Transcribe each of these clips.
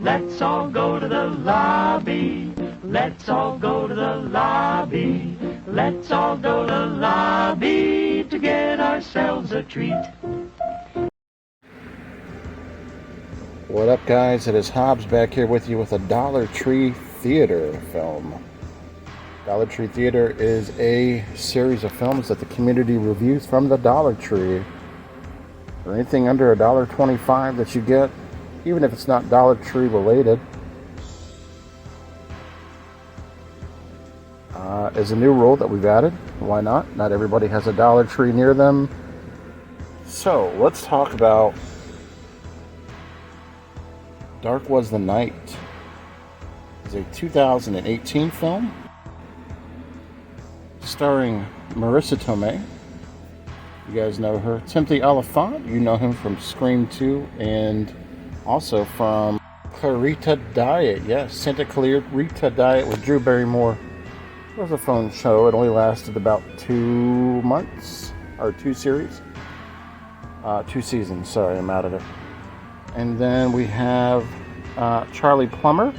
Let's all go to the lobby. Let's all go to the lobby. Let's all go to the lobby to get ourselves a treat. What up, guys? It is Hobbs back here with you with a Dollar Tree Theater film. Dollar Tree Theater is a series of films that the community reviews from the Dollar Tree. For anything under $1.25 that you get, even if it's not Dollar Tree related, is a new rule that we've added. Why not? Not everybody has a Dollar Tree near them. So let's talk about Dark Was the Night. It's a 2018 film starring Marissa Tomei. You guys know her. Timothy Olyphant, you know him from Scream 2 and also from Clarita Diet. Yes, Santa Clarita Diet with Drew Barrymore. It was a fun show. It only lasted about 2 months, or 2 series. 2 seasons, sorry, I'm out of it. And then we have Charlie Plummer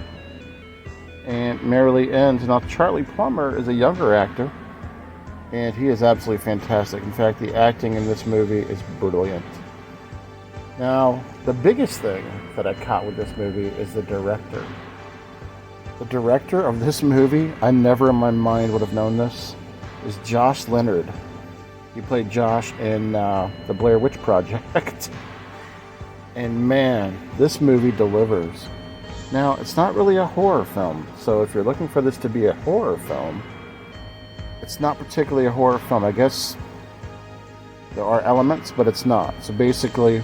and Marilee Enns. Now, Charlie Plummer is a younger actor, and he is absolutely fantastic. In fact, the acting in this movie is brilliant. Now, the biggest thing that I caught with this movie is the director. The director of this movie, I never in my mind would have known this, is Josh Leonard. He played Josh in the Blair Witch Project. And man, this movie delivers. Now, it's not really a horror film, so if you're looking for this to be a horror film, it's not particularly a horror film. I guess there are elements, but it's not. So basically,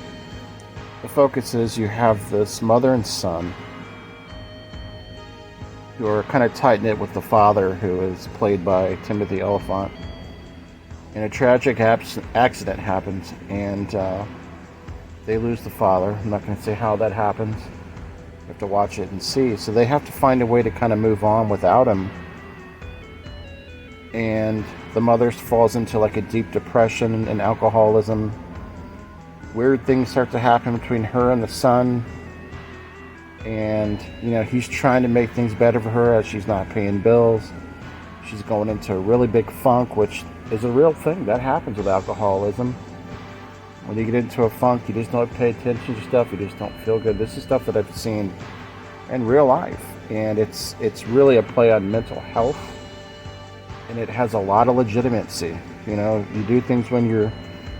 the focus is you have this mother and son who are kind of tight-knit with the father, who is played by Timothy Olyphant. And a tragic accident happens, and they lose the father. I'm not going to say how that happens. You have to watch it and see. So they have to find a way to kind of move on without him. And the mother falls into like a deep depression and alcoholism. Weird things start to happen between her and the son. And, you know, he's trying to make things better for her as she's not paying bills. She's going into a really big funk, which is a real thing. That happens with alcoholism. When you get into a funk, you just don't pay attention to stuff. You just don't feel good. This is stuff that I've seen in real life. And it's really a play on mental health. And it has a lot of legitimacy. You know, you do things when you're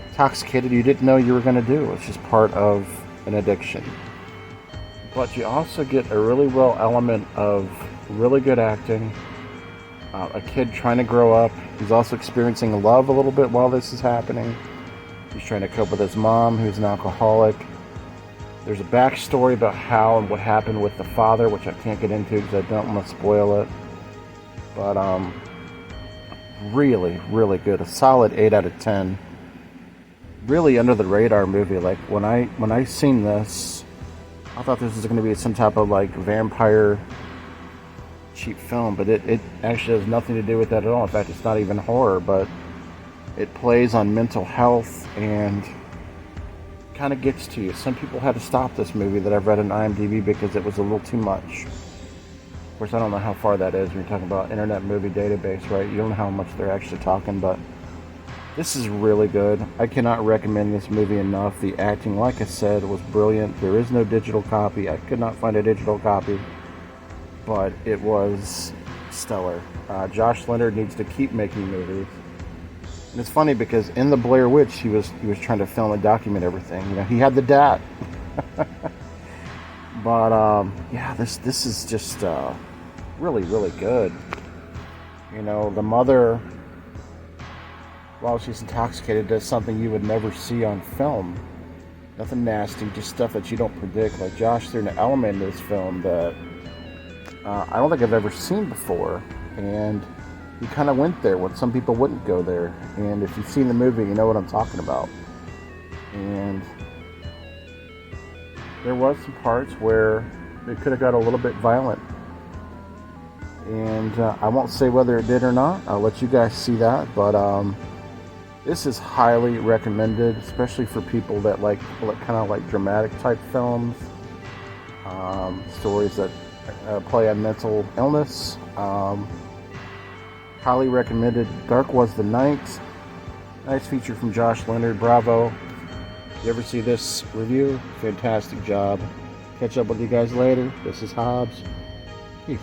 intoxicated you didn't know you were going to do. It's just part of an addiction. But you also get a really real element of really good acting. A kid trying to grow up. He's also experiencing love a little bit while this is happening. He's trying to cope with his mom, who's an alcoholic. There's a backstory about how and what happened with the father, which I can't get into because I don't want to spoil it. But really, really good. A solid 8 out of 10. Really under the radar movie. Like when I seen this, I thought this was going to be some type of like vampire cheap film, but it actually has nothing to do with that at all. In fact, it's not even horror, but it plays on mental health and kind of gets to you. Some people had to stop this movie that I've read on IMDb because it was a little too much. Of course, I don't know how far that is when you're talking about Internet Movie Database, right? You don't know how much they're actually talking, but this is really good. I cannot recommend this movie enough. The acting, like I said, was brilliant. There is no digital copy. I could not find a digital copy, but it was stellar. Josh Leonard needs to keep making movies. And it's funny because in the Blair Witch, he was trying to film and document everything. You know, he had the dad. But yeah, this is just really, really good. You know, the mother, while she's intoxicated, does something you would never see on film. Nothing nasty, just stuff that you don't predict. Like Josh threw an element in this film that I don't think I've ever seen before. And he kind of went there when some people wouldn't go there. And if you've seen the movie, you know what I'm talking about. And there was some parts where it could have got a little bit violent. And I won't say whether it did or not. I'll let you guys see that. But this is highly recommended, especially for people that like kind of like dramatic type films. stories that play on mental illness. Highly recommended. Dark Was the Night. Nice feature from Josh Leonard. Bravo. If you ever see this review, fantastic job. Catch up with you guys later. This is Hobbs. Peace.